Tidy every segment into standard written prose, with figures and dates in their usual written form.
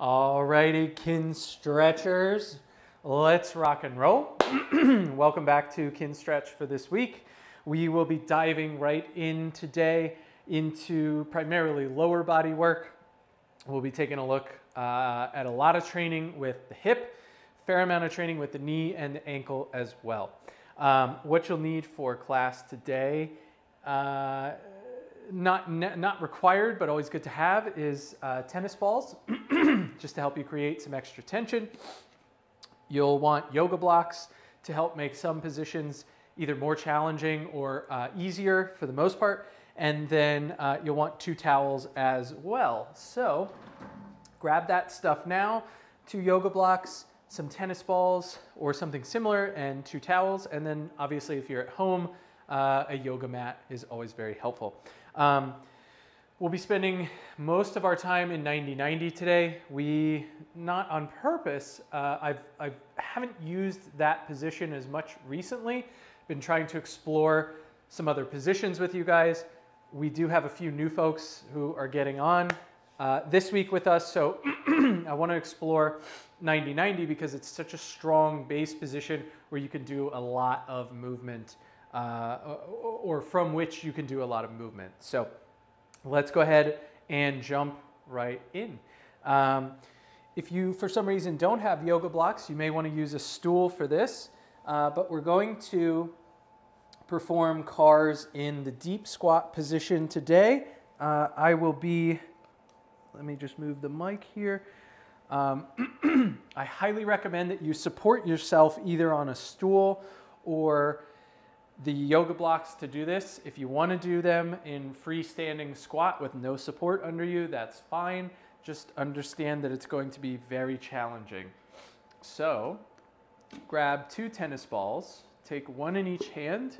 Alrighty, Kinstretchers, let's rock and roll. Welcome back to Kinstretch for this week. We will be diving right in today into primarily lower body work. We'll be taking a look at a lot of training with the hip, fair amount of training with the knee and the ankle as well. What you'll need for class today, not required, but always good to have, is tennis balls, just to help you create some extra tension. You'll want yoga blocks to help make some positions either more challenging or easier for the most part. And then you'll want 2 towels as well. So grab that stuff now, 2 yoga blocks, some tennis balls or something similar, and 2 towels. And then obviously if you're at home, a yoga mat is always very helpful. We'll be spending most of our time in 90-90 today. We, not on purpose, I haven't used that position as much recently. Been trying to explore some other positions with you guys. We do have a few new folks who are getting on this week with us, so I want to explore 90-90 because it's such a strong base position where you can do a lot of movement, or from which you can do a lot of movement. So let's go ahead and jump right in. If you, for some reason, don't have yoga blocks, you may want to use a stool for this, but we're going to perform cars in the deep squat position today. I will be, let me just move the mic here. I highly recommend that you support yourself either on a stool or the yoga blocks to do this. If you want to do them in freestanding squat with no support under you, that's fine. Just understand that it's going to be very challenging. So grab 2 tennis balls, take 1 in each hand,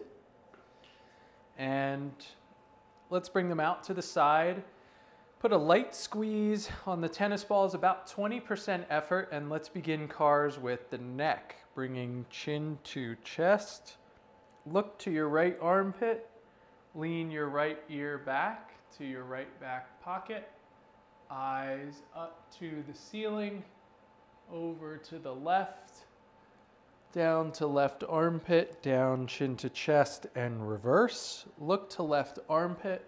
and let's bring them out to the side. Put a light squeeze on the tennis balls, about 20% effort, and let's begin cars with the neck, bringing chin to chest. Look to your right armpit, lean your right ear back to your right back pocket, eyes up to the ceiling, over to the left, down to left armpit, down chin to chest, and reverse. Look to left armpit,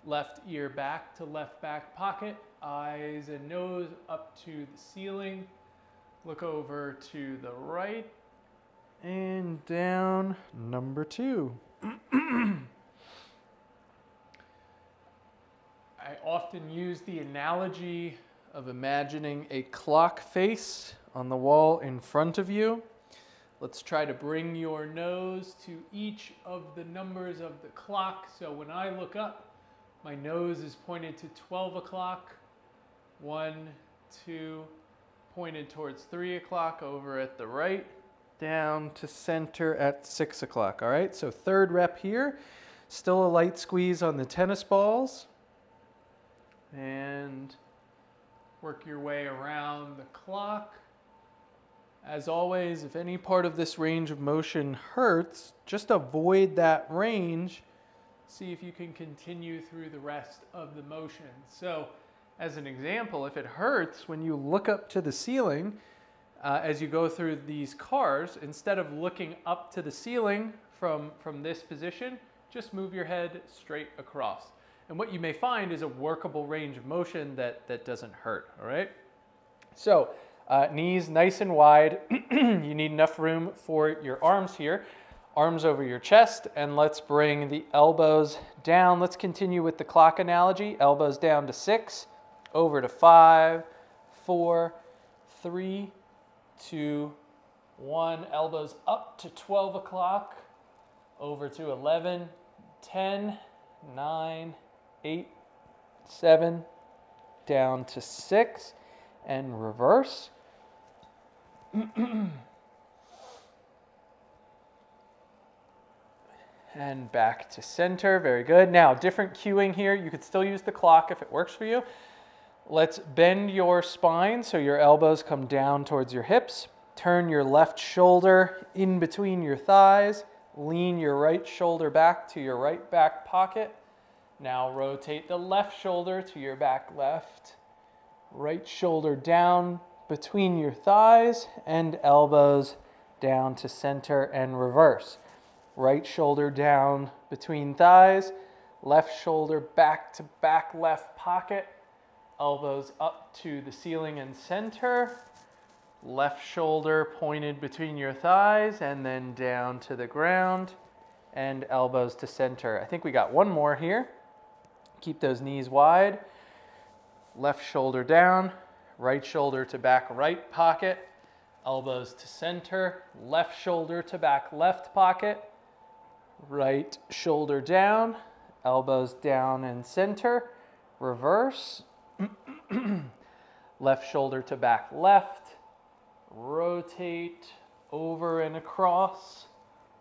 left ear back to left back pocket, eyes and nose up to the ceiling, look over to the right, and down, number 2. I often use the analogy of imagining a clock face on the wall in front of you. Let's try to bring your nose to each of the numbers of the clock. So when I look up, my nose is pointed to 12 o'clock, 1, 2, pointed towards 3 o'clock over at the right, down to center at 6 o'clock. All right, so 3rd rep here. Still a light squeeze on the tennis balls. And work your way around the clock. As always, if any part of this range of motion hurts, just avoid that range. See if you can continue through the rest of the motion. So, as an example, if it hurts when you look up to the ceiling, as you go through these cars, instead of looking up to the ceiling from this position, just move your head straight across. And what you may find is a workable range of motion that doesn't hurt, all right? So, knees nice and wide. You need enough room for your arms here. Arms over your chest, and let's bring the elbows down. Let's continue with the clock analogy. Elbows down to 6, over to 5, 4, 3, 2, 1. Elbows up to 12 o'clock, over to 11, 10, 9, 8, 7, down to 6, and reverse. And back to center. Very good. Now, different cueing here. You could still use the clock if it works for you. Let's bend your spine so your elbows come down towards your hips. Turn your left shoulder in between your thighs. Lean your right shoulder back to your right back pocket. Now rotate the left shoulder to your back left. right shoulder down between your thighs and elbows down to center and reverse. Right shoulder down between thighs, left shoulder back to back left pocket, elbows up to the ceiling and center, left shoulder pointed between your thighs and then down to the ground and elbows to center. I think we got one more here. Keep those knees wide. Left shoulder down, right shoulder to back right pocket, elbows to center, left shoulder to back left pocket, right shoulder down, elbows down and center, reverse, left shoulder to back left, rotate over and across,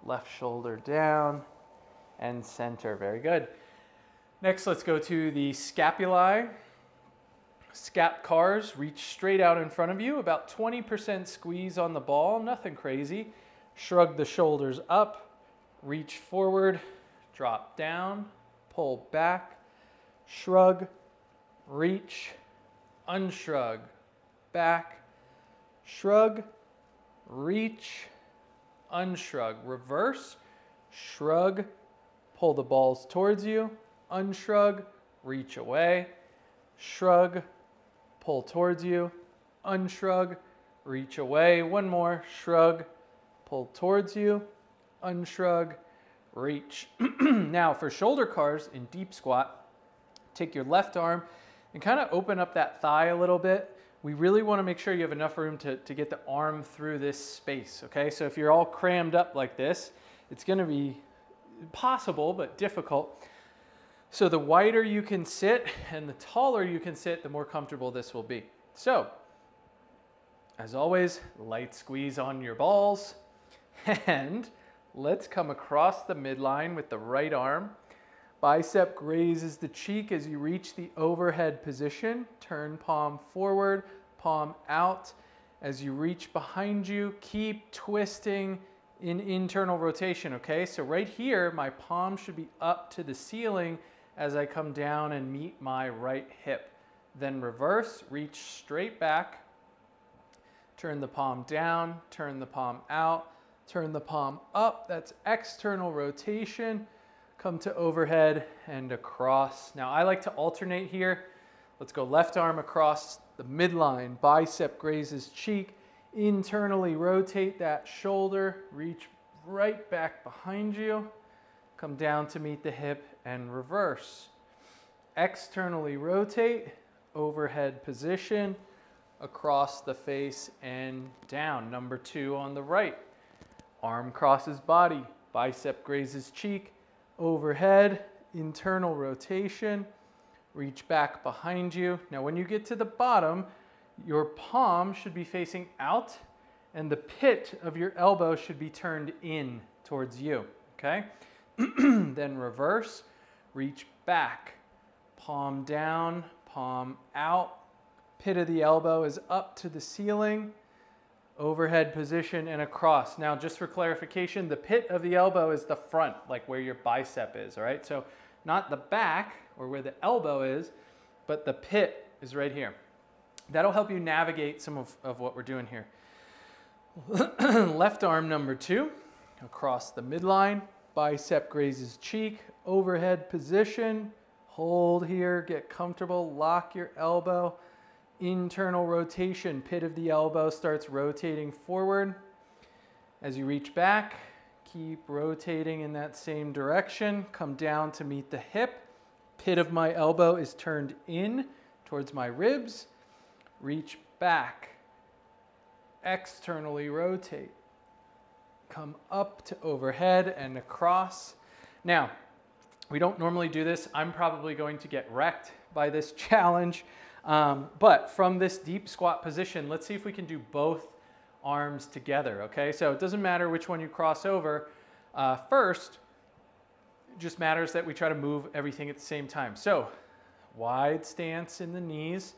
left shoulder down and center. Very good. Next, let's go to the scapulae. Scap cars, reach straight out in front of you, about 20% squeeze on the ball, nothing crazy. Shrug the shoulders up, reach forward, drop down, pull back, shrug, reach, unshrug, back, shrug, reach, unshrug, reverse, shrug, pull the balls towards you, unshrug, reach away, shrug, pull towards you, unshrug, reach away. One more, shrug, pull towards you, unshrug, reach. Now for shoulder cars in deep squat, take your left arm and kind of open up that thigh a little bit. We really want to make sure you have enough room to get the arm through this space, okay? So if you're all crammed up like this, it's going to be possible but difficult. So the wider you can sit and the taller you can sit, the more comfortable this will be. So, as always, light squeeze on your balls. And let's come across the midline with the right arm. Bicep grazes the cheek as you reach the overhead position. Turn palm forward, palm out. As you reach behind you, keep twisting in internal rotation, okay? So right here, my palm should be up to the ceiling as I come down and meet my right hip. Then reverse, reach straight back, turn the palm down, turn the palm out, turn the palm up. That's external rotation. Come to overhead and across. Now I like to alternate here. Let's go left arm across the midline, bicep grazes cheek, internally rotate that shoulder, reach right back behind you, come down to meet the hip and reverse. Externally rotate, overhead position, across the face and down. Number 2 on the right. Arm crosses body, bicep grazes cheek, overhead, internal rotation, reach back behind you. Now when you get to the bottom, your palm should be facing out and the pit of your elbow should be turned in towards you, okay? Then reverse, reach back, palm down, palm out, pit of the elbow is up to the ceiling, overhead position and across. Now just for clarification, the pit of the elbow is the front, like where your bicep is, all right? So not the back or where the elbow is, but the pit is right here. That'll help you navigate some of what we're doing here. Left arm number 2, across the midline, bicep grazes cheek, overhead position, hold here, get comfortable, lock your elbow, internal rotation, pit of the elbow starts rotating forward. As you reach back, keep rotating in that same direction, come down to meet the hip, pit of my elbow is turned in towards my ribs, reach back, externally rotate, come up to overhead and across. Now, we don't normally do this. I'm probably going to get wrecked by this challenge. But from this deep squat position, let's see if we can do both arms together, okay? So it doesn't matter which one you cross over. First, it just matters that we try to move everything at the same time. So, wide stance in the knees.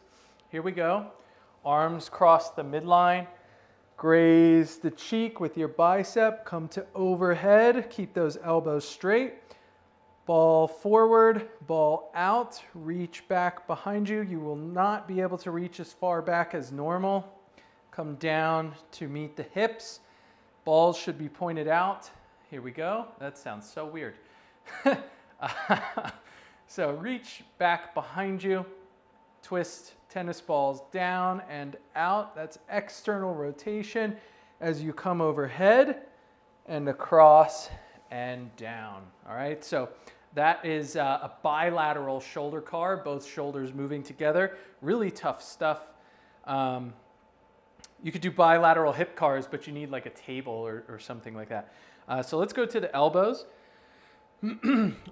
Here we go. Arms cross the midline. Graze the cheek with your bicep. Come to overhead. Keep those elbows straight. Ball forward, ball out, reach back behind you. You will not be able to reach as far back as normal. Come down to meet the hips. Balls should be pointed out. Here we go. That sounds so weird. So reach back behind you. Twist tennis balls down and out. That's external rotation as you come overhead and across and down. All right, so that is a bilateral shoulder car, both shoulders moving together. Really tough stuff. You could do bilateral hip cars, but you need like a table or something like that. So let's go to the elbows.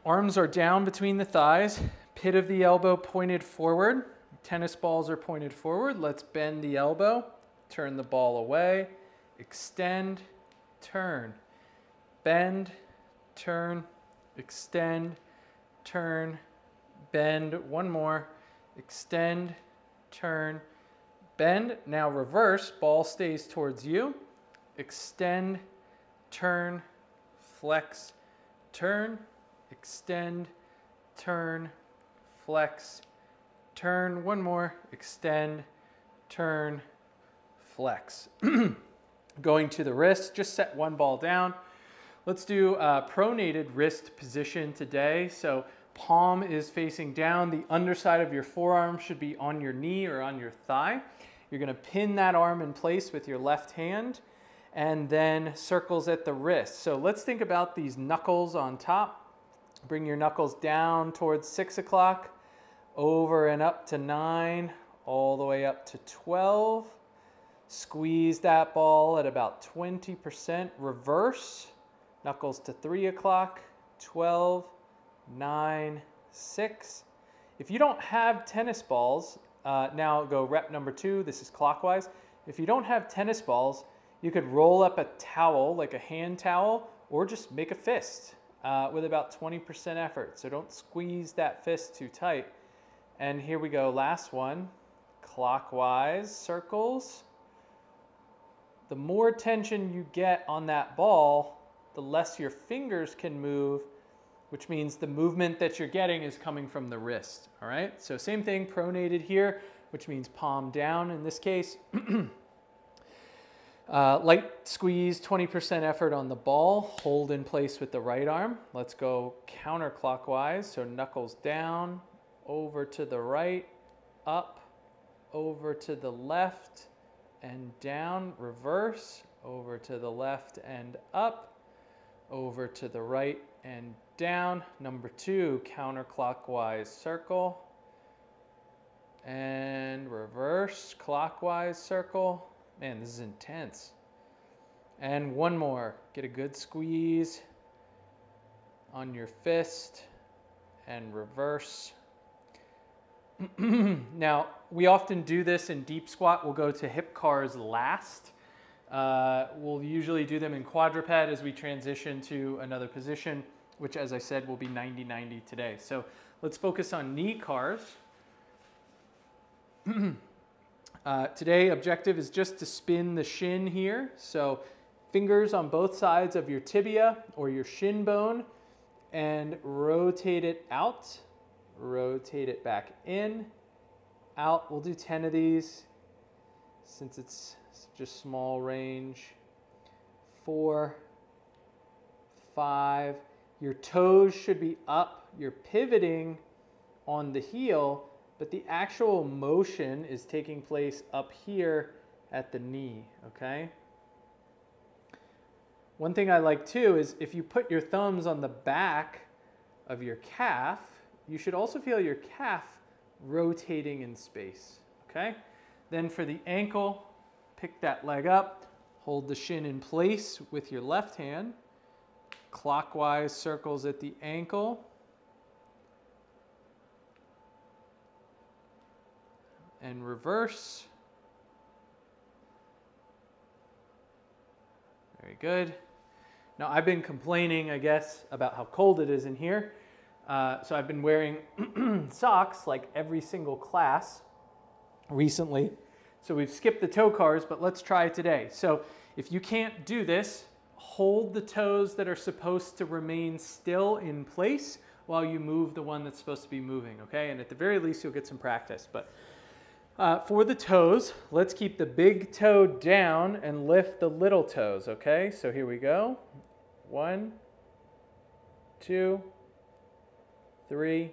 Arms are down between the thighs, pit of the elbow pointed forward. Tennis balls are pointed forward. Let's bend the elbow, turn the ball away, extend, turn, bend, turn, extend, turn, bend. One more, extend, turn, bend. Now reverse, ball stays towards you. Extend, turn, flex, turn, extend, turn, flex, turn. One more, extend, turn, flex. Going to the wrist, just set one ball down. Let's do a pronated wrist position today. So palm is facing down. The underside of your forearm should be on your knee or on your thigh. You're going to pin that arm in place with your left hand and then circles at the wrist. So let's think about these knuckles on top. Bring your knuckles down towards 6 o'clock, over and up to 9, all the way up to 12. Squeeze that ball at about 20%. Reverse. Knuckles to 3 o'clock, 12, 9, 6. If you don't have tennis balls, now go rep number 2. This is clockwise. If you don't have tennis balls, you could roll up a towel, like a hand towel, or just make a fist with about 20% effort. So don't squeeze that fist too tight. And here we go, last one. Clockwise circles. The more tension you get on that ball, the less your fingers can move, which means the movement that you're getting is coming from the wrist, all right? So same thing, pronated here, which means palm down in this case. Light squeeze, 20% effort on the ball, hold in place with the right arm. Let's go counterclockwise, so knuckles down, over to the right, up, over to the left, and down, reverse, over to the left and up, over to the right and down. Number 2, counterclockwise circle. And reverse, clockwise circle. Man, this is intense. And one more. Get a good squeeze on your fist and reverse. Now, we often do this in deep squat. We'll go to hip cars last. We'll usually do them in quadruped as we transition to another position, which, as I said, will be 90-90 today. So let's focus on knee cars. Today, objective is just to spin the shin here. So fingers on both sides of your tibia or your shin bone and rotate it out. Rotate it back in, out. We'll do 10 of these since it's just small range. 4, 5. Your toes should be up. You're pivoting on the heel, but the actual motion is taking place up here at the knee, okay? One thing I like too is if you put your thumbs on the back of your calf, you should also feel your calf rotating in space, okay? Then for the ankle, pick that leg up, hold the shin in place with your left hand, clockwise circles at the ankle, and reverse. Very good. Now I've been complaining, I guess, about how cold it is in here. So I've been wearing socks like every single class recently. So we've skipped the toe cars, but let's try it today. So if you can't do this, hold the toes that are supposed to remain still in place while you move the one that's supposed to be moving, okay? And at the very least, you'll get some practice. But for the toes, let's keep the big toe down and lift the little toes, okay? So here we go. 1, 2, 3,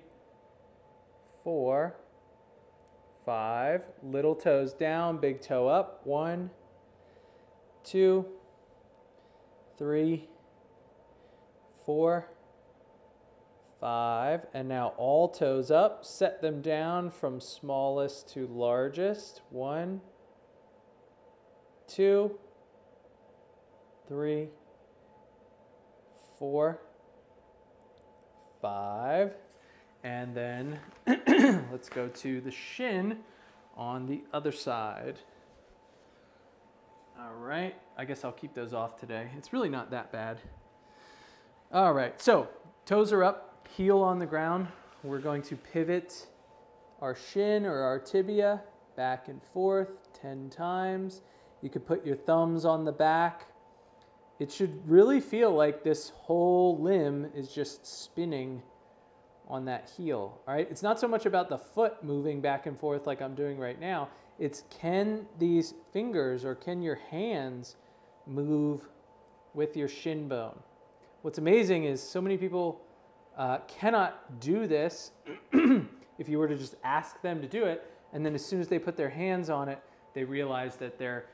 4, 5. Little toes down, big toe up. 1, 2, 3, 4, 5. And now all toes up. Set them down from smallest to largest. 1, 2, 3, 4, 5. And then let's go to the shin on the other side. All right, I guess I'll keep those off today. It's really not that bad. All right, so toes are up, heel on the ground. We're going to pivot our shin or our tibia back and forth 10 times. You could put your thumbs on the back. It should really feel like this whole limb is just spinning on that heel, all right? It's not so much about the foot moving back and forth like I'm doing right now. It's can these fingers or can your hands move with your shin bone? What's amazing is so many people cannot do this if you were to just ask them to do it, and then as soon as they put their hands on it, they realize that their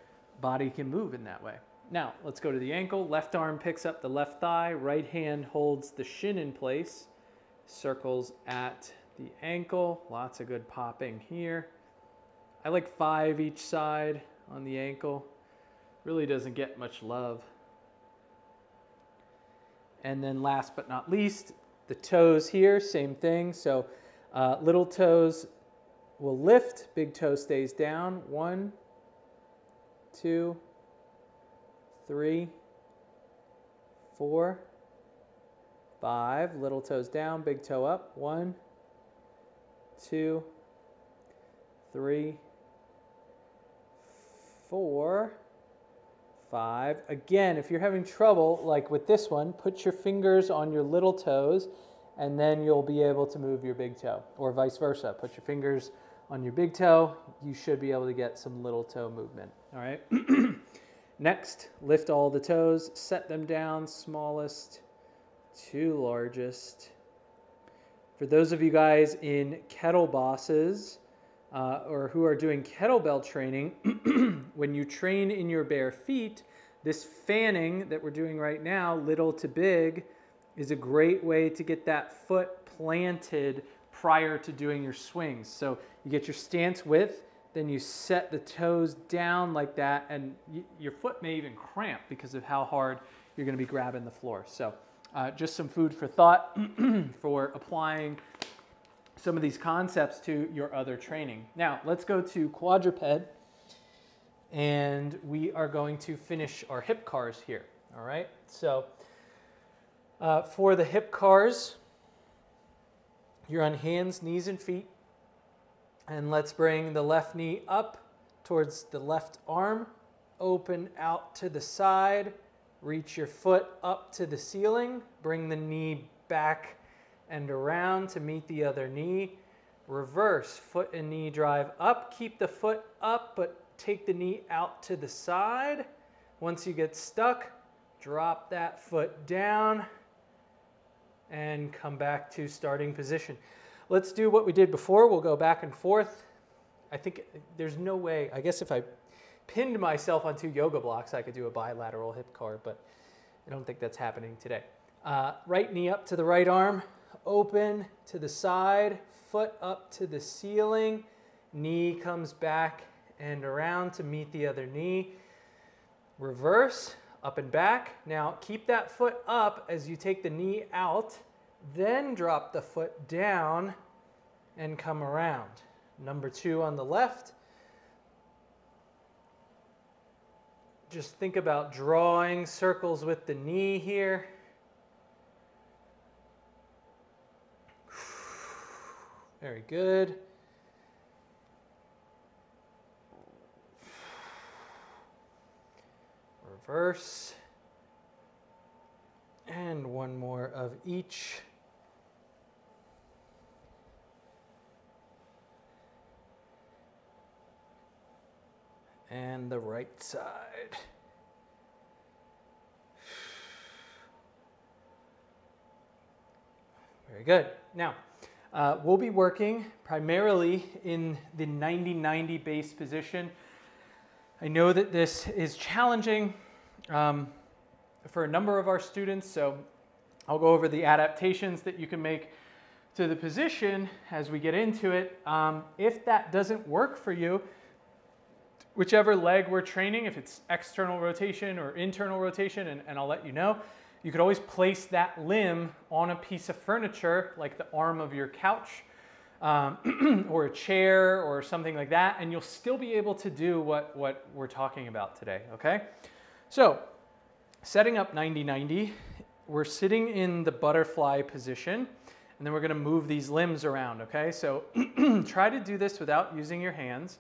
body can move in that way. Now, let's go to the ankle. Left arm picks up the left thigh, right hand holds the shin in place. Circles at the ankle, lots of good popping here. I like 5 each side on the ankle. Really doesn't get much love. And then last but not least, the toes here, same thing. So little toes will lift, big toe stays down. 1, 2, 3, 4, 5. Little toes down, big toe up. 1, 2, 3, 4, 5. Again, if you're having trouble, like with this one, put your fingers on your little toes, and then you'll be able to move your big toe, or vice versa. Put your fingers on your big toe. You should be able to get some little toe movement. All right. Next, lift all the toes, set them down, smallest to largest. For those of you guys in kettle bosses or who are doing kettlebell training, when you train in your bare feet, this fanning that we're doing right now, little to big, is a great way to get that foot planted prior to doing your swings. So you get your stance width, then you set the toes down like that, and your foot may even cramp because of how hard you're going to be grabbing the floor. So just some food for thought for applying some of these concepts to your other training. Now, let's go to quadruped, and we are going to finish our hip cars here, all right? So for the hip cars, you're on hands, knees, and feet, and let's bring the left knee up towards the left arm, open out to the side, reach your foot up to the ceiling, bring the knee back and around to meet the other knee. Reverse, foot and knee drive up. Keep the foot up, but take the knee out to the side. Once you get stuck, drop that foot down and come back to starting position. Let's do what we did before. We'll go back and forth. I think there's no way, I guess if I pinned myself on 2 yoga blocks, I could do a bilateral hip car, but I don't think that's happening today. Right knee up to the right arm, open to the side, foot up to the ceiling, knee comes back and around to meet the other knee. Reverse, up and back. Now keep that foot up as you take the knee out, then drop the foot down and come around. Number 2 on the left. Just think about drawing circles with the knee here. Very good. Reverse. And one more of each. and the right side. Very good. Now, we'll be working primarily in the 90-90 base position. I know that this is challenging for a number of our students, so I'll go over the adaptations that you can make to the position as we get into it. If that doesn't work for you, whichever leg we're training, if it's external rotation or internal rotation, and I'll let you know, you could always place that limb on a piece of furniture, like the arm of your couch, or a chair or something like that, and you'll still be able to do what we're talking about today, okay? So, setting up 90-90, we're sitting in the butterfly position, and then we're gonna move these limbs around, okay? So, try to do this without using your hands.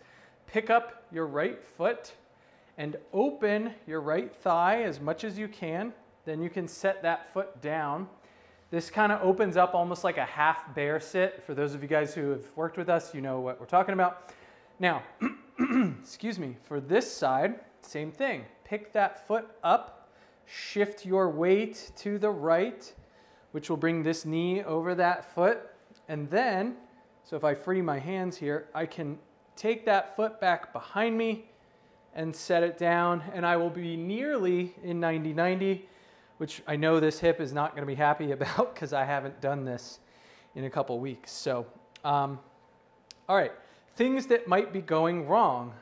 Pick up your right foot and open your right thigh as much as you can. Then you can set that foot down. This kind of opens up almost like a half bear sit. For those of you guys who have worked with us, you know what we're talking about. Now, excuse me, for this side, same thing. Pick that foot up, shift your weight to the right, which will bring this knee over that foot. And then, so if I free my hands here, I can take that foot back behind me and set it down, and I will be nearly in 90-90, which I know this hip is not going to be happy about because I haven't done this in a couple weeks. So, all right, things that might be going wrong.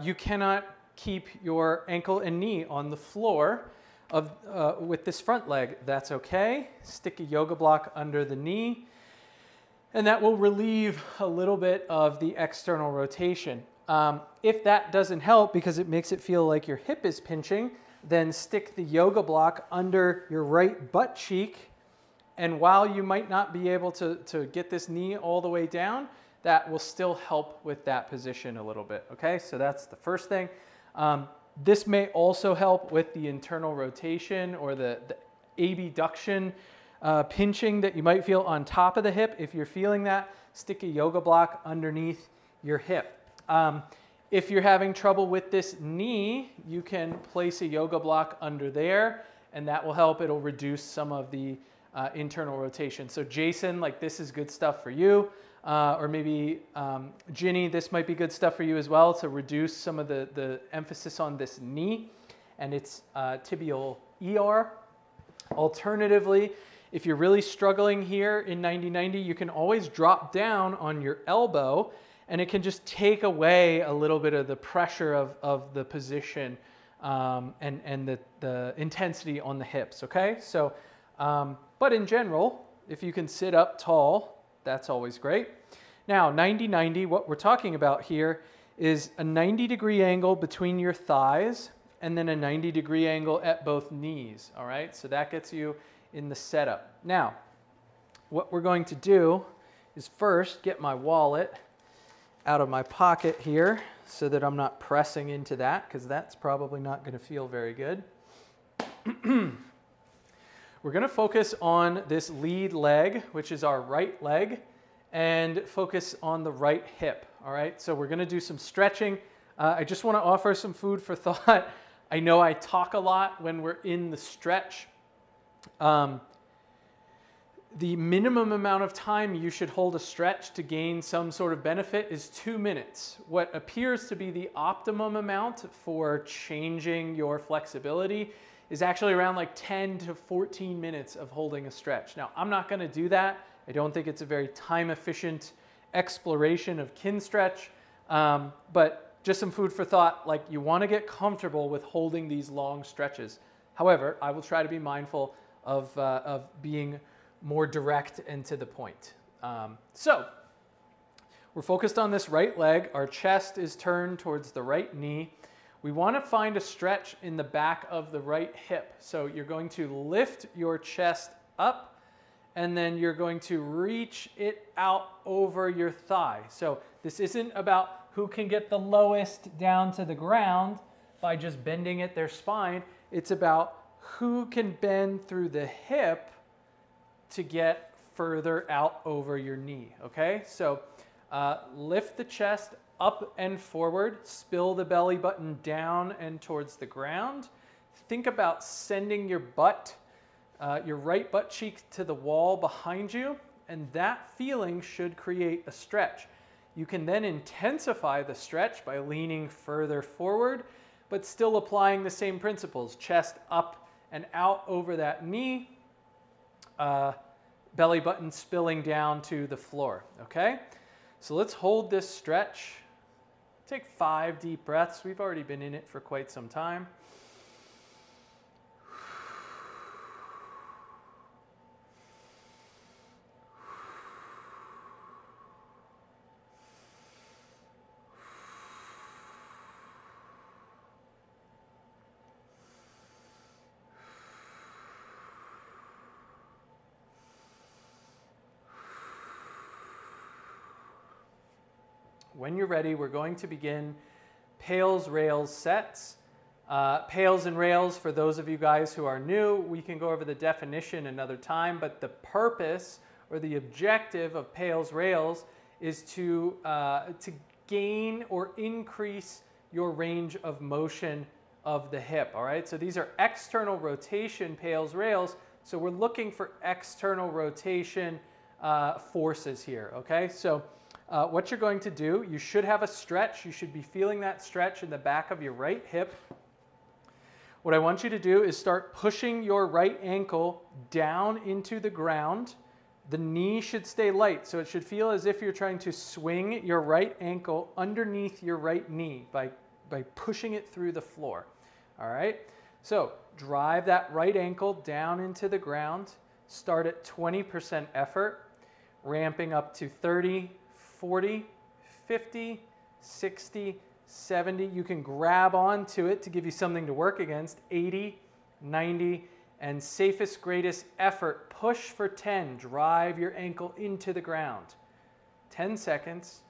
You cannot keep your ankle and knee on the floor with this front leg. That's okay. Stick a yoga block under the knee, and that will relieve a little bit of the external rotation. If that doesn't help because it makes it feel like your hip is pinching, then stick the yoga block under your right butt cheek. And while you might not be able to get this knee all the way down, that will still help with that position a little bit, okay? So that's the first thing. This may also help with the internal rotation or the abduction pinching that you might feel on top of the hip. If you're feeling that, stick a yoga block underneath your hip. If you're having trouble with this knee, you can place a yoga block under there, and that will help. It'll reduce some of the internal rotation. So Jason, like this is good stuff for you. Or maybe Ginny, this might be good stuff for you as well to reduce some of the emphasis on this knee and its tibial ER. Alternatively, if you're really struggling here in 90-90, you can always drop down on your elbow, and it can just take away a little bit of the pressure of the position and the intensity on the hips, okay? So, but in general, if you can sit up tall, that's always great. Now, 90-90, what we're talking about here is a 90-degree angle between your thighs and then a 90-degree angle at both knees, all right? So that gets you in the setup. Now, what we're going to do is first get my wallet out of my pocket here so that I'm not pressing into that, because that's probably not going to feel very good. We're going to focus on this lead leg, which is our right leg, and focus on the right hip, all right? So we're going to do some stretching. I just want to offer some food for thought. I know I talk a lot when we're in the stretch. The minimum amount of time you should hold a stretch to gain some sort of benefit is 2 minutes. What appears to be the optimum amount for changing your flexibility is actually around like 10 to 14 minutes of holding a stretch. Now, I'm not going to do that. I don't think it's a very time-efficient exploration of Kinstretch, but just some food for thought, like you want to get comfortable with holding these long stretches. However, I will try to be mindful of being more direct and to the point. So we're focused on this right leg. Our chest is turned towards the right knee. We want to find a stretch in the back of the right hip. So you're going to lift your chest up, and then you're going to reach it out over your thigh. So this isn't about who can get the lowest down to the ground by just bending at their spine. It's about who can bend through the hip to get further out over your knee, okay? So lift the chest up and forward. Spill the belly button down and towards the ground. Think about sending your butt, your right butt cheek to the wall behind you, and that feeling should create a stretch. You can then intensify the stretch by leaning further forward, but still applying the same principles. Chest up and out over that knee, belly button spilling down to the floor, okay? So let's hold this stretch. Take 5 deep breaths. We've already been in it for quite some time. When you're ready, we're going to begin pails, rails sets. Pails and rails, for those of you guys who are new, we can go over the definition another time, but the purpose or the objective of pails, rails is to gain or increase your range of motion of the hip, all right? So these are external rotation pails, rails, so we're looking for external rotation forces here, okay? So what you're going to do, you should have a stretch. You should be feeling that stretch in the back of your right hip. What I want you to do is start pushing your right ankle down into the ground. The knee should stay light, so it should feel as if you're trying to swing your right ankle underneath your right knee by pushing it through the floor. All right? So drive that right ankle down into the ground. Start at 20% effort, ramping up to 30, 40, 50, 60, 70. You can grab onto it to give you something to work against. 80, 90, and safest, greatest effort. Push for 10. Drive your ankle into the ground. 10 seconds.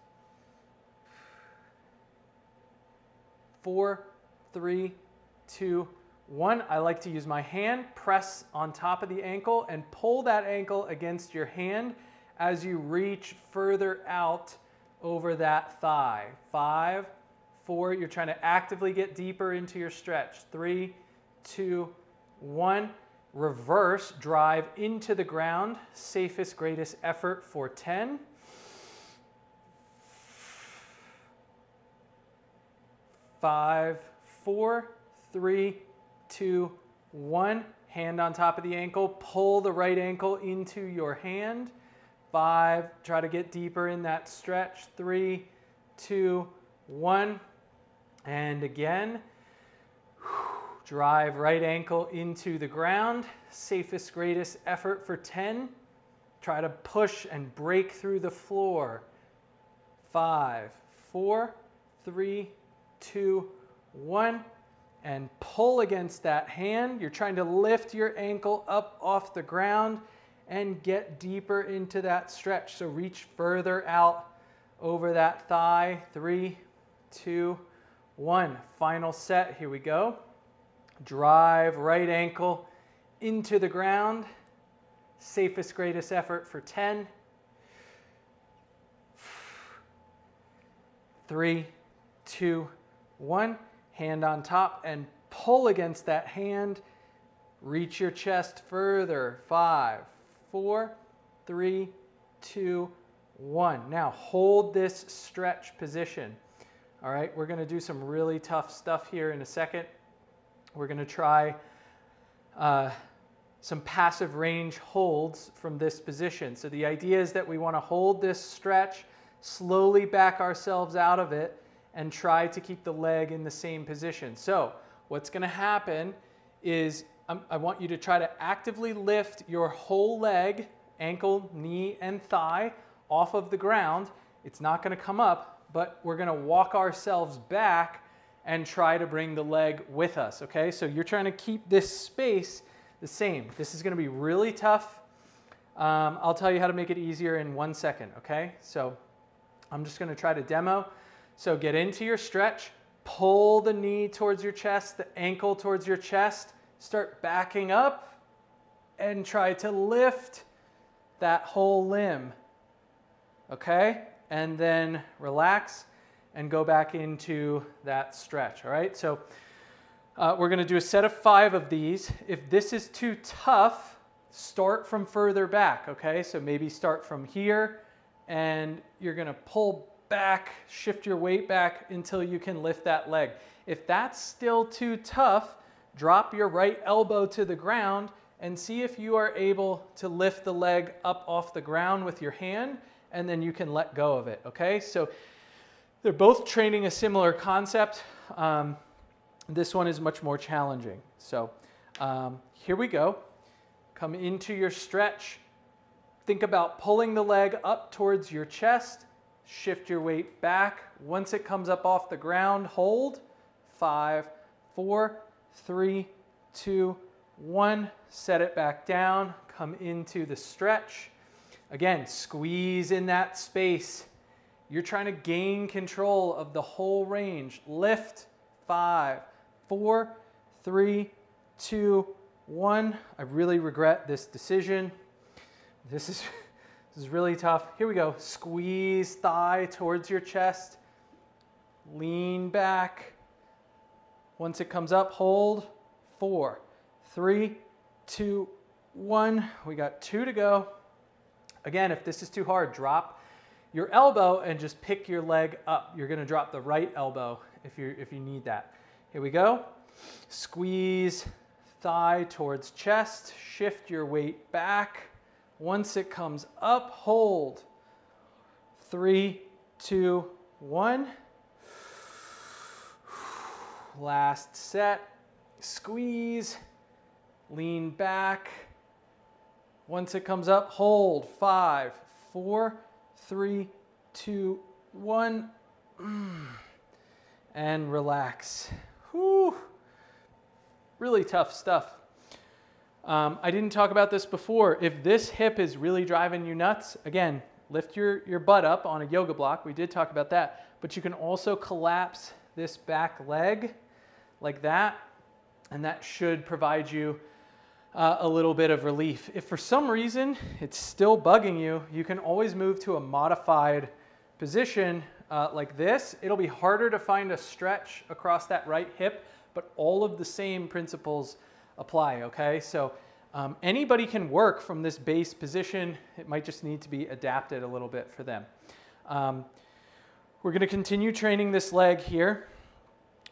4, 3, 2, 1. I like to use my hand, press on top of the ankle, and pull that ankle against your hand as you reach further out over that thigh. 5, 4, you're trying to actively get deeper into your stretch. 3, 2, 1, reverse, drive into the ground. Safest, greatest effort for 10. 5, 4, 3, 2, 1. Hand on top of the ankle, pull the right ankle into your hand. 5, try to get deeper in that stretch. 3, 2, 1. And again, drive right ankle into the ground. Safest, greatest effort for 10. Try to push and break through the floor. 5, 4, 3, 2, 1. And pull against that hand. You're trying to lift your ankle up off the ground and get deeper into that stretch. So reach further out over that thigh. 3, 2, 1. Final set. Here we go. Drive right ankle into the ground. Safest, greatest effort for 10. 3, 2, 1. Hand on top and pull against that hand. Reach your chest further. 5, 4, 3, 2, 1. Now hold this stretch position. All right, we're going to do some really tough stuff here in a second. We're going to try some passive range holds from this position. So the idea is that we want to hold this stretch, slowly back ourselves out of it, and try to keep the leg in the same position. So what's going to happen is I want you to try to actively lift your whole leg, ankle, knee, and thigh off of the ground. It's not going to come up, but we're going to walk ourselves back and try to bring the leg with us, okay? So you're trying to keep this space the same. This is going to be really tough. I'll tell you how to make it easier in 1 second, okay? So I'm just going to try to demo. So get into your stretch, pull the knee towards your chest, the ankle towards your chest, start backing up and try to lift that whole limb, okay? And then relax and go back into that stretch, all right? So we're gonna do a set of 5 of these. If this is too tough, start from further back, okay? So maybe start from here, and you're gonna pull back, shift your weight back until you can lift that leg. If that's still too tough, drop your right elbow to the ground and see if you are able to lift the leg up off the ground with your hand, and then you can let go of it, okay? So they're both training a similar concept. This one is much more challenging. So here we go. Come into your stretch. Think about pulling the leg up towards your chest. Shift your weight back. Once it comes up off the ground, hold. 5, 4, 3, 2, 1. Set it back down. Come into the stretch. Again, squeeze in that space. You're trying to gain control of the whole range. Lift. 5, 4, 3, 2, 1. I really regret this decision. This is really tough. Here we go. Squeeze thigh towards your chest. Lean back. Once it comes up, hold. 4, 3, 2, 1. We got 2 to go. Again, if this is too hard, drop your elbow and just pick your leg up. You're going to drop the right elbow if you need that. Here we go. Squeeze thigh towards chest. Shift your weight back. Once it comes up, hold. 3, 2, 1. Last set. Squeeze. Lean back. Once it comes up, hold. 5, 4, 3, 2, 1. And relax. Whew. Really tough stuff. I didn't talk about this before. If this hip is really driving you nuts, again, lift your butt up on a yoga block. We did talk about that. But you can also collapse this back leg like that, and that should provide you a little bit of relief. If for some reason it's still bugging you, you can always move to a modified position like this. It'll be harder to find a stretch across that right hip, but all of the same principles apply, okay? So anybody can work from this base position. It might just need to be adapted a little bit for them. We're going to continue training this leg here.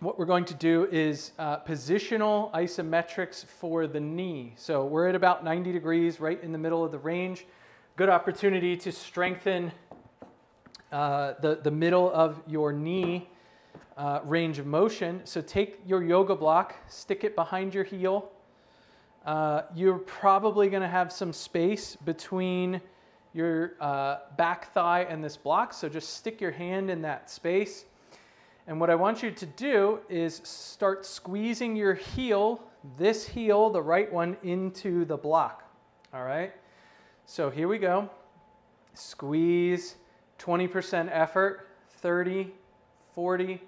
What we're going to do is positional isometrics for the knee. So we're at about 90 degrees, right in the middle of the range. Good opportunity to strengthen the middle of your knee range of motion. So take your yoga block, stick it behind your heel. You're probably going to have some space between your back thigh and this block, so just stick your hand in that space. And what I want you to do is start squeezing your heel, this heel, the right one, into the block. All right? So here we go. Squeeze, 20% effort, 30, 40,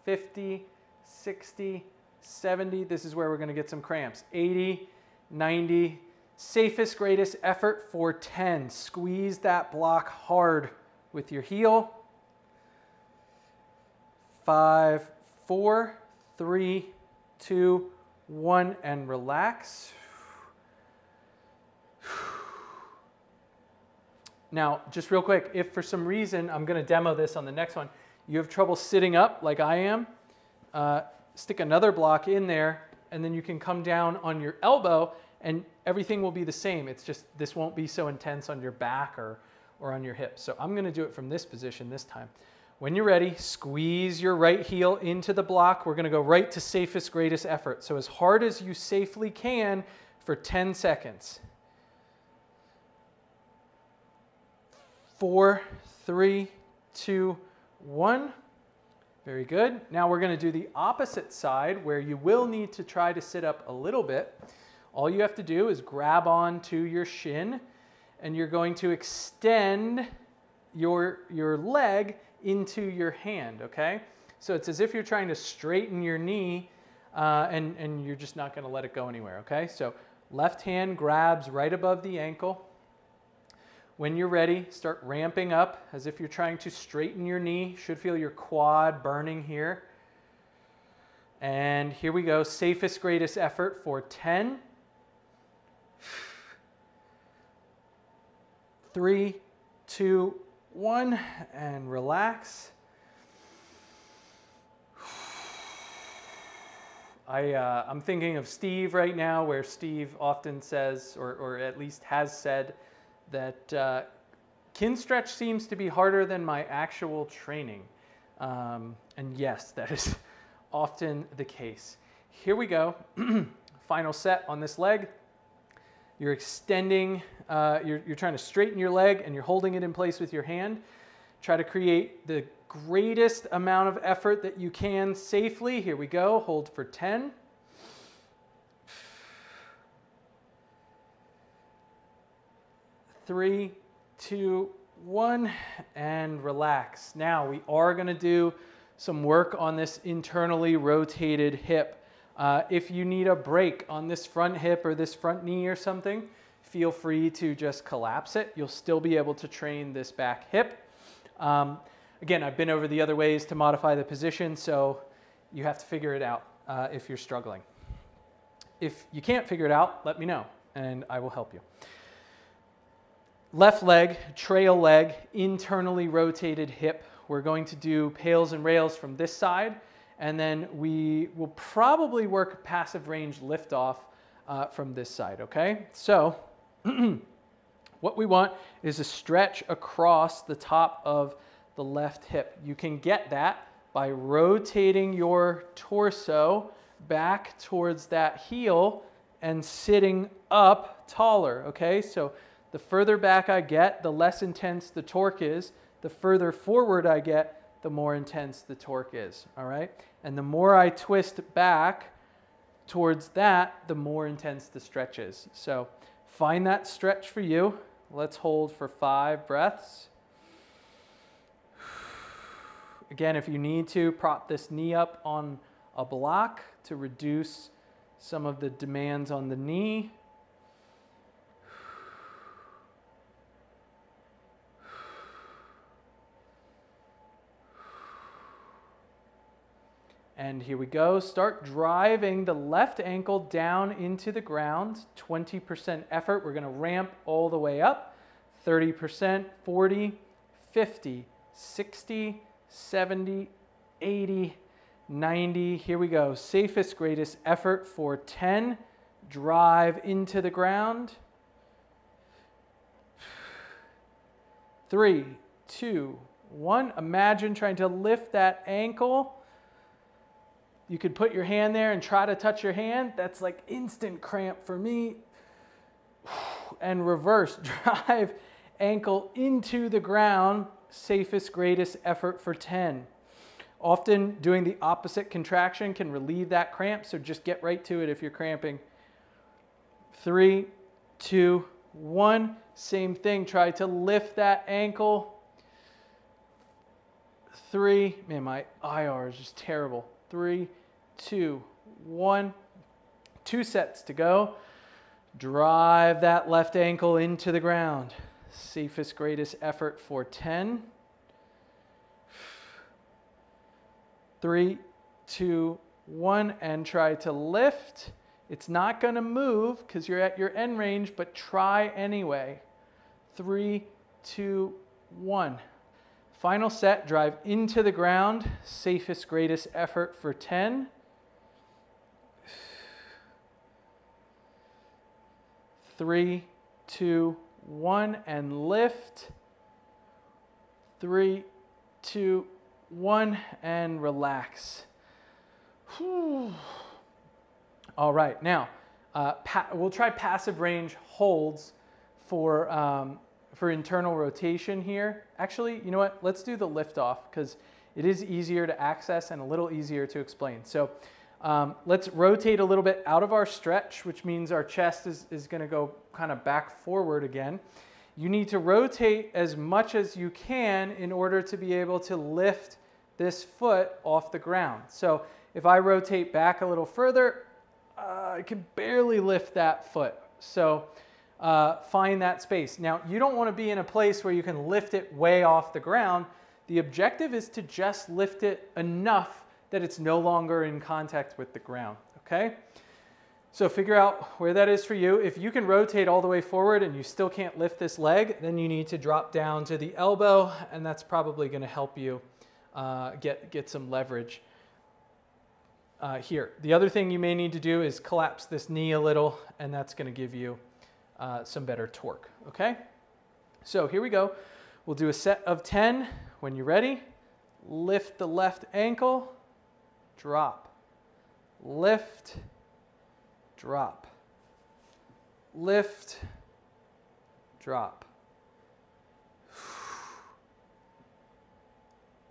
50, 60, 70. This is where we're going to get some cramps. 80, 90. Safest, greatest effort for 10. Squeeze that block hard with your heel. 5, 4, 3, 2, 1, and relax. Now, just real quick, if for some reason, I'm going to demo this on the next one, you have trouble sitting up like I am, stick another block in there, and then you can come down on your elbow, and everything will be the same. It's just this won't be so intense on your back or on your hips. So I'm going to do it from this position this time. When you're ready, squeeze your right heel into the block. We're going to go right to safest, greatest effort. So as hard as you safely can for 10 seconds. 4, 3, 2, 1. Very good. Now we're going to do the opposite side where you will need to try to sit up a little bit. All you have to do is grab onto your shin, and you're going to extend your leg into your hand, okay? So it's as if you're trying to straighten your knee and you're just not going to let it go anywhere, okay? So left hand grabs right above the ankle. When you're ready, start ramping up as if you're trying to straighten your knee. You should feel your quad burning here. And here we go, safest, greatest effort for 10. 3, 2, 1, and relax. I'm thinking of Steve right now, where Steve often says, or at least has said, that Kinstretch seems to be harder than my actual training. And yes, that is often the case. Here we go. Final set on this leg. You're extending, you're trying to straighten your leg and you're holding it in place with your hand. Try to create the greatest amount of effort that you can safely. Here we go. Hold for 10. 3, 2, 1, and relax. Now we are going to do some work on this internally rotated hip. If you need a break on this front hip or this front knee or something, feel free to just collapse it. You'll still be able to train this back hip. Again, I've been over the other ways to modify the position, so you have to figure it out if you're struggling. If you can't figure it out, let me know and I will help you. Left leg, trail leg, internally rotated hip. We're going to do pails and rails from this side, and then we will probably work passive range liftoff from this side, okay? So what we want is a stretch across the top of the left hip. You can get that by rotating your torso back towards that heel and sitting up taller, okay? So the further back I get, the less intense the torque is. The further forward I get, the more intense the torque is, all right? And the more I twist back towards that, the more intense the stretch is. So find that stretch for you. Let's hold for 5 breaths. Again, if you need to, prop this knee up on a block to reduce some of the demands on the knee. And here we go. Start driving the left ankle down into the ground. 20% effort. We're going to ramp all the way up. 30%, 40, 50, 60, 70, 80, 90. Here we go. Safest, greatest effort for 10. Drive into the ground. 3, 2, 1. Imagine trying to lift that ankle. You could put your hand there and try to touch your hand. That's like instant cramp for me. And reverse, drive ankle into the ground. Safest, greatest effort for 10. Often doing the opposite contraction can relieve that cramp, so just get right to it if you're cramping. 3, 2, 1. Same thing, try to lift that ankle. 3, man, my IR is just terrible. 3, 2, 1. 2 sets to go. Drive that left ankle into the ground. Safest, greatest effort for 10. 3, 2, 1, and try to lift. It's not going to move because you're at your end range, but try anyway. 3, 2, 1. Final set, drive into the ground. Safest, greatest effort for 10. 3, 2, 1, and lift. 3, 2, 1, and relax. Whew. All right, now we'll try passive range holds for internal rotation here. Actually, you know what? Let's do the lift off because it is easier to access and a little easier to explain. So let's rotate a little bit out of our stretch, which means our chest is going to go kind of back forward again. You need to rotate as much as you can in order to be able to lift this foot off the ground. So if I rotate back a little further, I can barely lift that foot. So find that space. Now, you don't want to be in a place where you can lift it way off the ground. The objective is to just lift it enough that it's no longer in contact with the ground, okay? So figure out where that is for you. If you can rotate all the way forward and you still can't lift this leg, then you need to drop down to the elbow, and that's probably going to help you get some leverage here. The other thing you may need to do is collapse this knee a little, and that's going to give you some better torque, okay? So here we go. We'll do a set of 10. When you're ready, lift the left ankle, drop, lift, drop, lift, drop.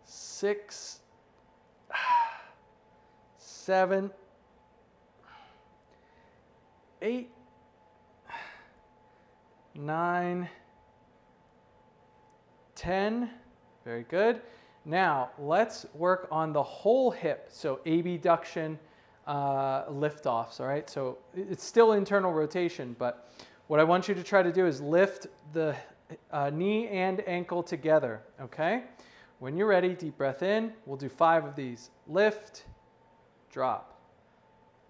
6, 7, 8, 9, 10. Very good. Now let's work on the whole hip. So abduction, lift-offs, all right? So it's still internal rotation, but what I want you to try to do is lift the knee and ankle together, okay? When you're ready, deep breath in. We'll do 5 of these. Lift, drop,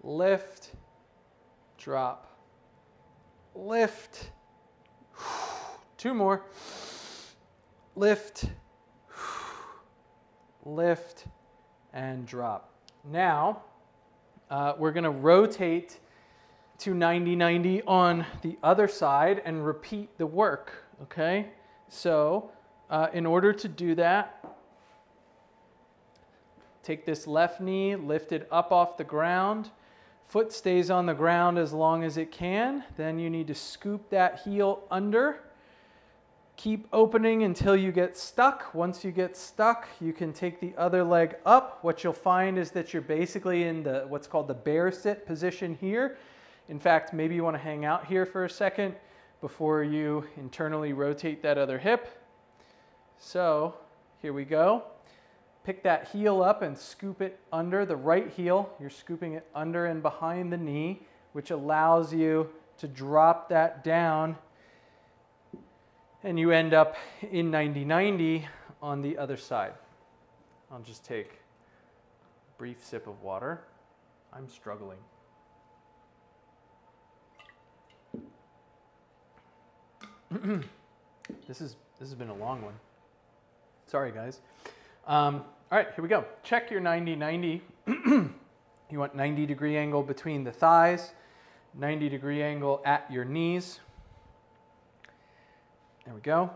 lift, drop, lift. 2 more. Lift, lift, and drop. Now, we're going to rotate to 90-90 on the other side and repeat the work, okay? So, in order to do that, take this left knee, lift it up off the ground. Foot stays on the ground as long as it can. Then you need to scoop that heel under. Keep opening until you get stuck. Once you get stuck, you can take the other leg up. What you'll find is that you're basically in the what's called the bear sit position here. In fact, maybe you want to hang out here for a second before you internally rotate that other hip. So here we go. Pick that heel up and scoop it under the right heel. You're scooping it under and behind the knee, which allows you to drop that down, and you end up in 90-90 on the other side. I'll just take a brief sip of water. I'm struggling. This has been a long one. Sorry, guys. All right, here we go. Check your 90-90. You want 90-degree angle between the thighs, 90-degree angle at your knees. There we go.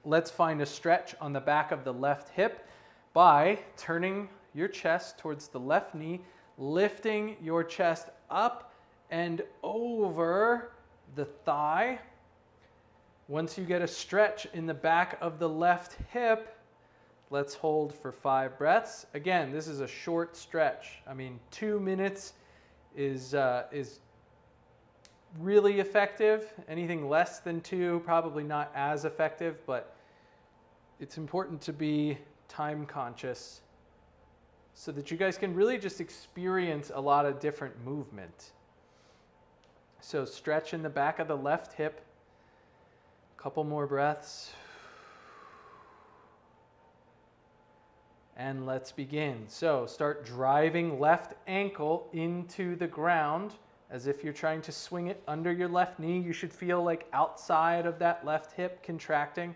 Let's find a stretch on the back of the left hip by turning your chest towards the left knee, lifting your chest up and over the thigh. Once you get a stretch in the back of the left hip, let's hold for 5 breaths. Again, this is a short stretch. I mean, 2 minutes is really effective. Anything less than 2, probably not as effective, but it's important to be time conscious so that you guys can really just experience a lot of different movement. So stretch in the back of the left hip. A couple more breaths. And let's begin. So start driving left ankle into the ground as if you're trying to swing it under your left knee. You should feel like outside of that left hip contracting.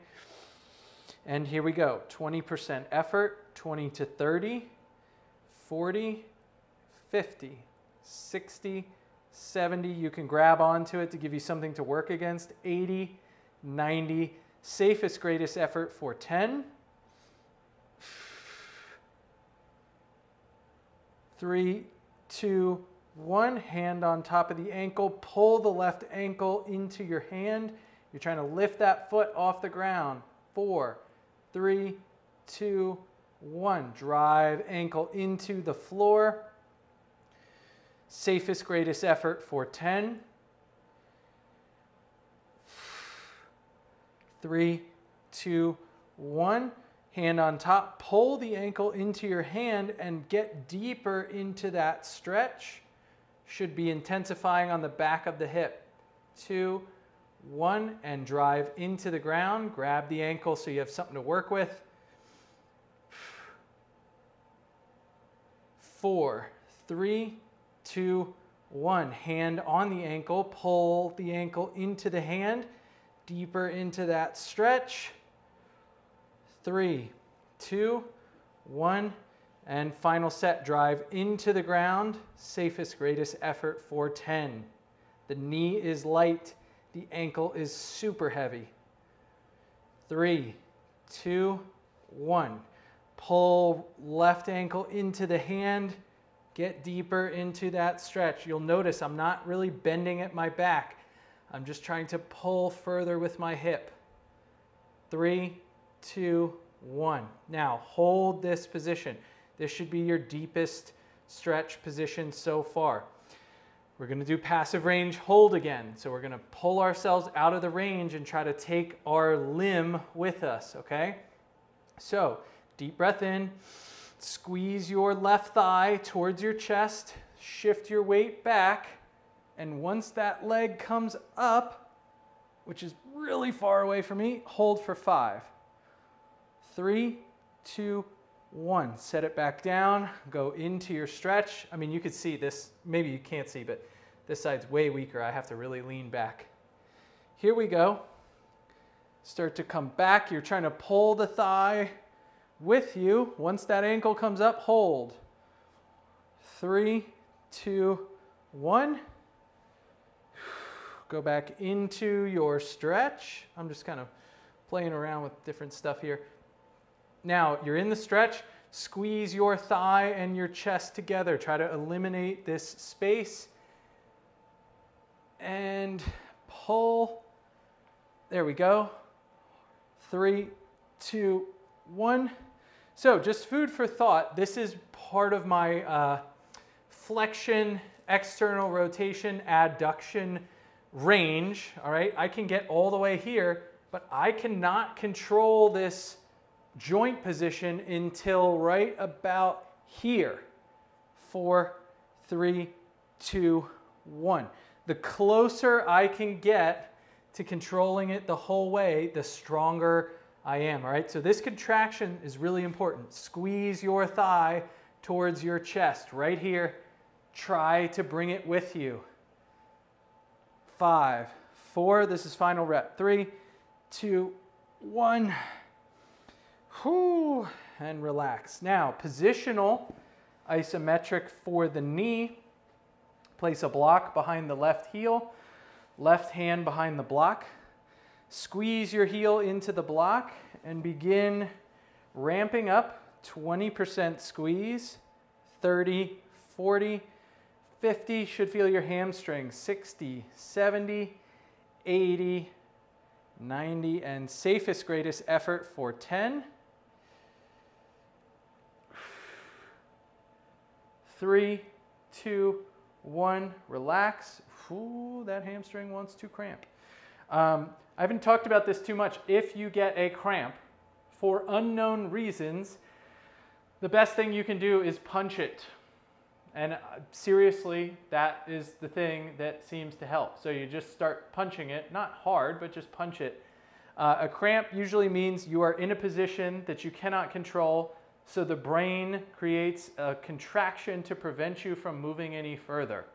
And here we go. 20% effort, 20 to 30, 40, 50, 60, 70. You can grab onto it to give you something to work against. 80, 90. Safest, greatest effort for 10. 3, 2, 1. Hand on top of the ankle. Pull the left ankle into your hand. You're trying to lift that foot off the ground. 4, 3, 2, 1. Drive ankle into the floor. Safest, greatest effort for 10. 3, 2, 1. Hand on top, pull the ankle into your hand and get deeper into that stretch. Should be intensifying on the back of the hip. 2, 1, and drive into the ground. Grab the ankle so you have something to work with. 4, 3, 2, 1. Hand on the ankle, pull the ankle into the hand, deeper into that stretch. 3, 2, 1, and final set. Drive into the ground, safest, greatest effort for 10. The knee is light, the ankle is super heavy. 3, 2, 1. Pull left ankle into the hand, get deeper into that stretch. You'll notice I'm not really bending at my back. I'm just trying to pull further with my hip. 3, 2, 1. Now hold this position. This should be your deepest stretch position so far. We're going to do passive range hold again. So we're going to pull ourselves out of the range and try to take our limb with us, okay? So deep breath in, squeeze your left thigh towards your chest, shift your weight back, and once that leg comes up, which is really far away from me, hold for 5. 3, 2, 1. Set it back down, go into your stretch. I mean, you could see this, maybe you can't see, but this side's way weaker. I have to really lean back. Here we go. Start to come back. You're trying to pull the thigh with you. Once that ankle comes up, hold. 3, 2, 1. Go back into your stretch. I'm just kind of playing around with different stuff here. Now, you're in the stretch. Squeeze your thigh and your chest together. Try to eliminate this space. And pull. There we go. 3, 2, 1. So just food for thought. This is part of my flexion, external rotation, adduction range. All right, I can get all the way here, but I cannot control this joint position until right about here. 4, 3, 2, 1. The closer I can get to controlling it the whole way, the stronger I am, all right? So this contraction is really important. Squeeze your thigh towards your chest right here. Try to bring it with you. 5, 4, this is final rep. 3, 2, 1. Whew, and relax. Now, positional isometric for the knee. Place a block behind the left heel, left hand behind the block. Squeeze your heel into the block and begin ramping up. 20% squeeze, 30, 40, 50, should feel your hamstrings, 60, 70, 80, 90, and safest, greatest effort for 10. 3, 2, 1, relax. Ooh, that hamstring wants to cramp. I haven't talked about this too much. If you get a cramp for unknown reasons, the best thing you can do is punch it. And seriously, that is the thing that seems to help. So you just start punching it, not hard, but just punch it. A cramp usually means you are in a position that you cannot control, so the brain creates a contraction to prevent you from moving any further.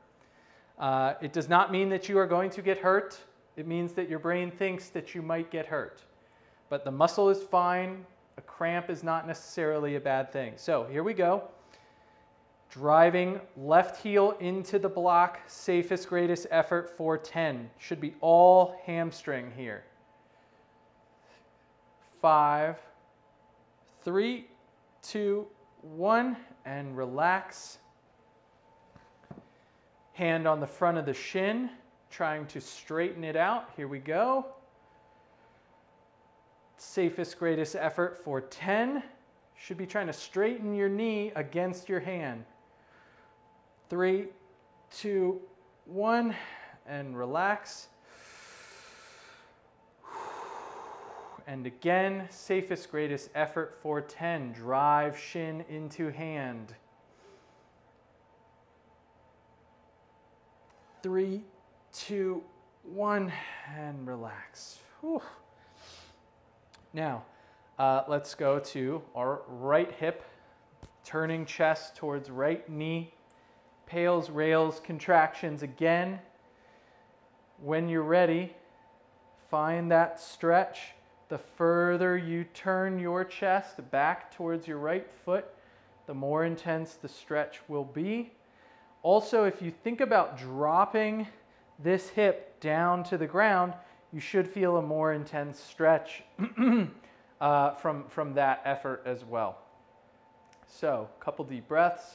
It does not mean that you are going to get hurt. It means that your brain thinks that you might get hurt. But the muscle is fine. A cramp is not necessarily a bad thing. So here we go. Driving left heel into the block, safest, greatest effort for 10. Should be all hamstring here. 5, 3, 2, 1, and relax. Hand on the front of the shin, trying to straighten it out. Here we go. Safest, greatest effort for 10. Should be trying to straighten your knee against your hand. 3, 2, 1, and relax. And again, safest, greatest effort for 10. Drive shin into hand. 3, 2, 1, and relax. Whew. Now, let's go to our right hip, turning chest towards right knee. Pails, rails, contractions again. When you're ready, find that stretch. The further you turn your chest back towards your right foot, the more intense the stretch will be. Also, if you think about dropping this hip down to the ground, you should feel a more intense stretch from that effort as well. So, a couple deep breaths.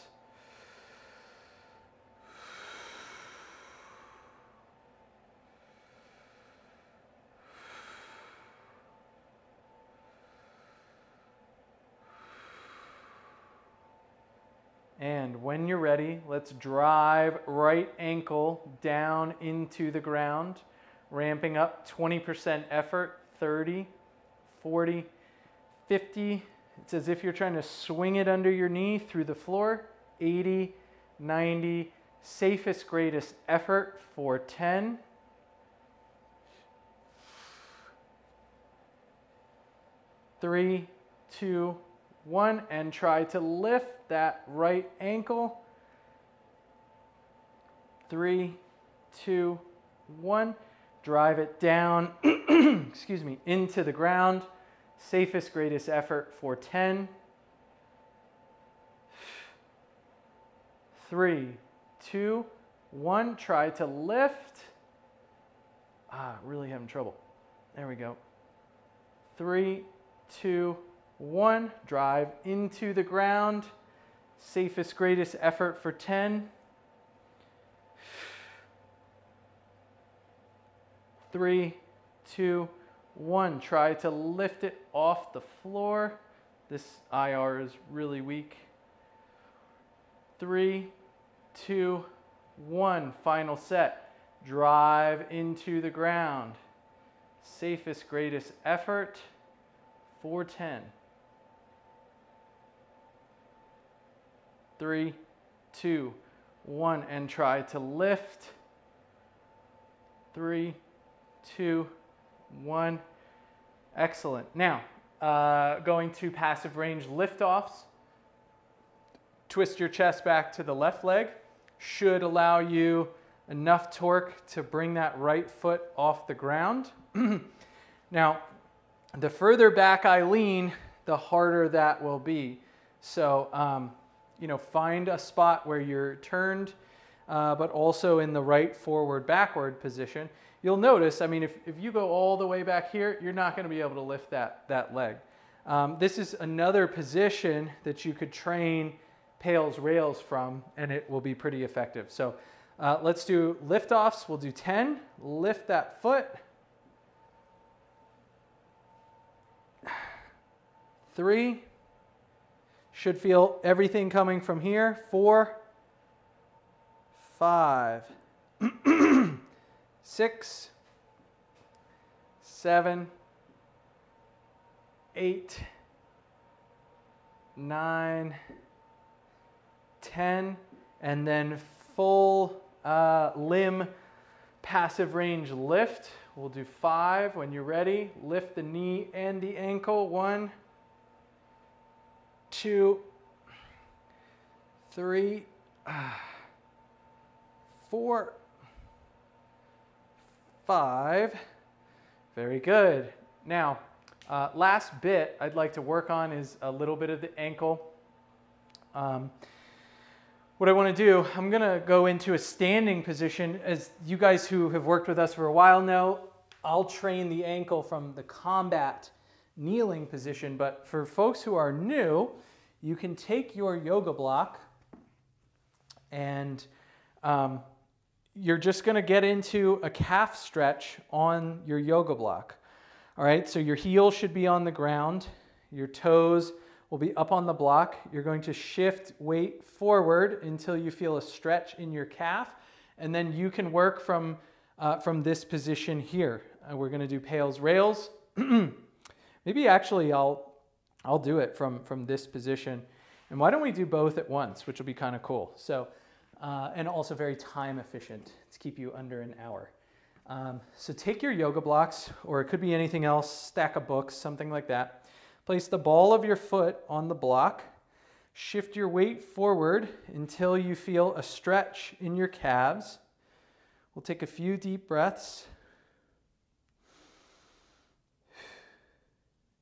And when you're ready, let's drive right ankle down into the ground, ramping up 20% effort, 30, 40, 50. It's as if you're trying to swing it under your knee through the floor, 80, 90, safest, greatest effort for 10. 3, 2, 1, and try to lift that right ankle. 3, 2, 1. Drive it down, excuse me, into the ground. Safest, greatest effort for 10. 3, 2, 1. Try to lift. Really having trouble. There we go. 3, 2, 1. Drive into the ground. Safest, greatest effort for 10. 3, 2, 1. Try to lift it off the floor. This IR is really weak. 3, 2, 1. Final set. Drive into the ground. Safest, greatest effort for 10. 3, 2, 1, and try to lift. 3, 2, 1. Excellent. Now, going to passive range liftoffs. Twist your chest back to the left leg. Should allow you enough torque to bring that right foot off the ground. Now, the further back I lean, the harder that will be. So, you know, find a spot where you're turned, but also in the right forward backward position. You'll notice, I mean, if you go all the way back here, you're not going to be able to lift that leg. This is another position that you could train pails rails from, and it will be pretty effective. So let's do liftoffs. We'll do 10. Lift that foot. 3. Should feel everything coming from here. 4, 5, 6, 7, 8, 9, 10, and then full limb passive range lift. We'll do 5 when you're ready. Lift the knee and the ankle. 1, 2, 3, 4, 5. Very good. Now, last bit I'd like to work on is a little bit of the ankle. What I want to do, I'm going to go into a standing position. As you guys who have worked with us for a while know, I'll train the ankle from the combat kneeling position, but for folks who are new, you can take your yoga block and you're just going to get into a calf stretch on your yoga block. All right, so your heel should be on the ground, your toes will be up on the block. You're going to shift weight forward until you feel a stretch in your calf, and then you can work from this position here. We're going to do pails rails. Maybe actually I'll do it from this position. And why don't we do both at once, which will be kind of cool. So, and also very time efficient to keep you under an hour. So take your yoga blocks, or it could be anything else, stack of books, something like that. Place the ball of your foot on the block. Shift your weight forward until you feel a stretch in your calves. We'll take a few deep breaths.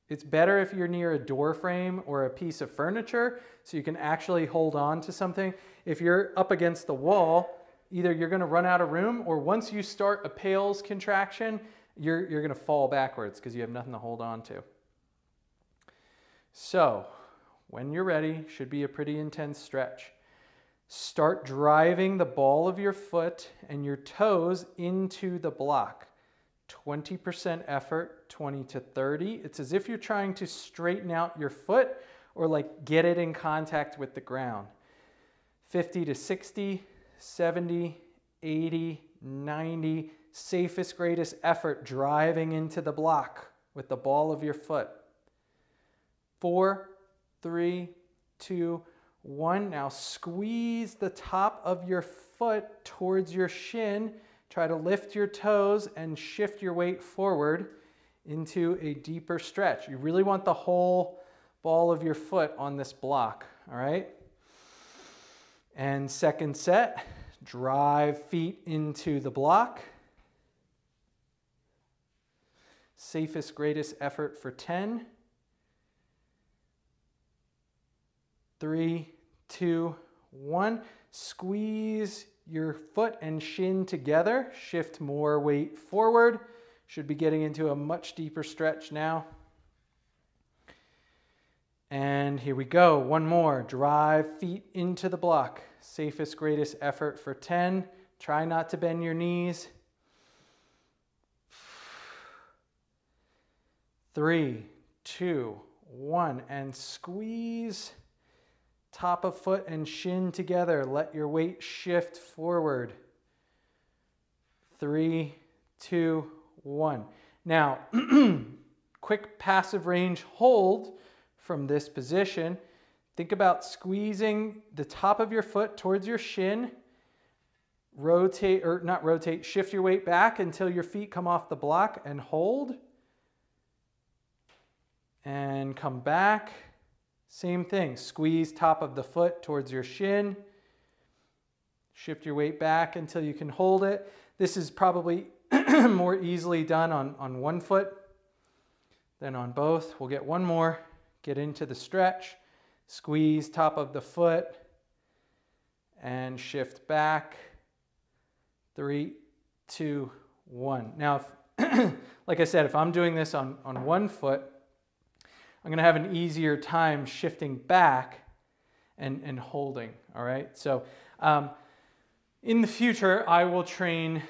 It's better if you're near a door frame or a piece of furniture so you can actually hold on to something. If you're up against the wall, either you're going to run out of room, or once you start a PALS contraction, you're going to fall backwards because you have nothing to hold on to. So, when you're ready, should be a pretty intense stretch. Start driving the ball of your foot and your toes into the block. 20% effort, 20 to 30. It's as if you're trying to straighten out your foot or like get it in contact with the ground. 50 to 60, 70, 80, 90. Safest, greatest effort driving into the block with the ball of your foot. 4, 3, 2, 1. Now squeeze the top of your foot towards your shin. Try to lift your toes and shift your weight forward into a deeper stretch. You really want the whole ball of your foot on this block, all right? And second set, drive feet into the block. Safest, greatest effort for 10. 3, 2, 1. Squeeze your foot and shin together. Shift more weight forward. Should be getting into a much deeper stretch now. And here we go. One more. Drive feet into the block. Safest, greatest effort for 10. Try not to bend your knees. 3, 2, 1. And squeeze top of foot and shin together. Let your weight shift forward. 3, 2, 1. Now, quick passive range hold from this position. Think about squeezing the top of your foot towards your shin. Rotate, or not rotate, shift your weight back until your feet come off the block and hold. And come back. Same thing, squeeze top of the foot towards your shin. Shift your weight back until you can hold it. This is probably more easily done on one foot than on both. We'll get one more. Get into the stretch. Squeeze top of the foot and shift back. 3, 2, 1. Now, like I said, if I'm doing this on one foot, I'm going to have an easier time shifting back and holding, all right? So in the future, I will train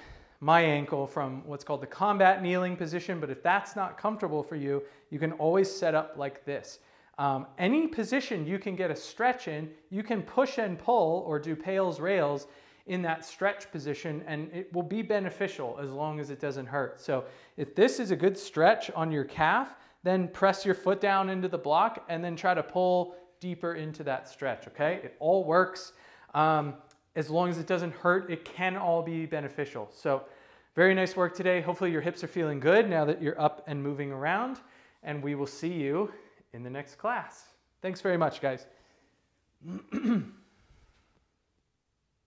my ankle from what's called the combat kneeling position, but if that's not comfortable for you, you can always set up like this. Any position you can get a stretch in, you can push and pull or do PALS rails in that stretch position, and it will be beneficial as long as it doesn't hurt. So if this is a good stretch on your calf, then press your foot down into the block and then try to pull deeper into that stretch, okay? It all works. As long as it doesn't hurt, it can all be beneficial. So very nice work today. Hopefully your hips are feeling good now that you're up and moving around, and we will see you in the next class. Thanks very much, guys.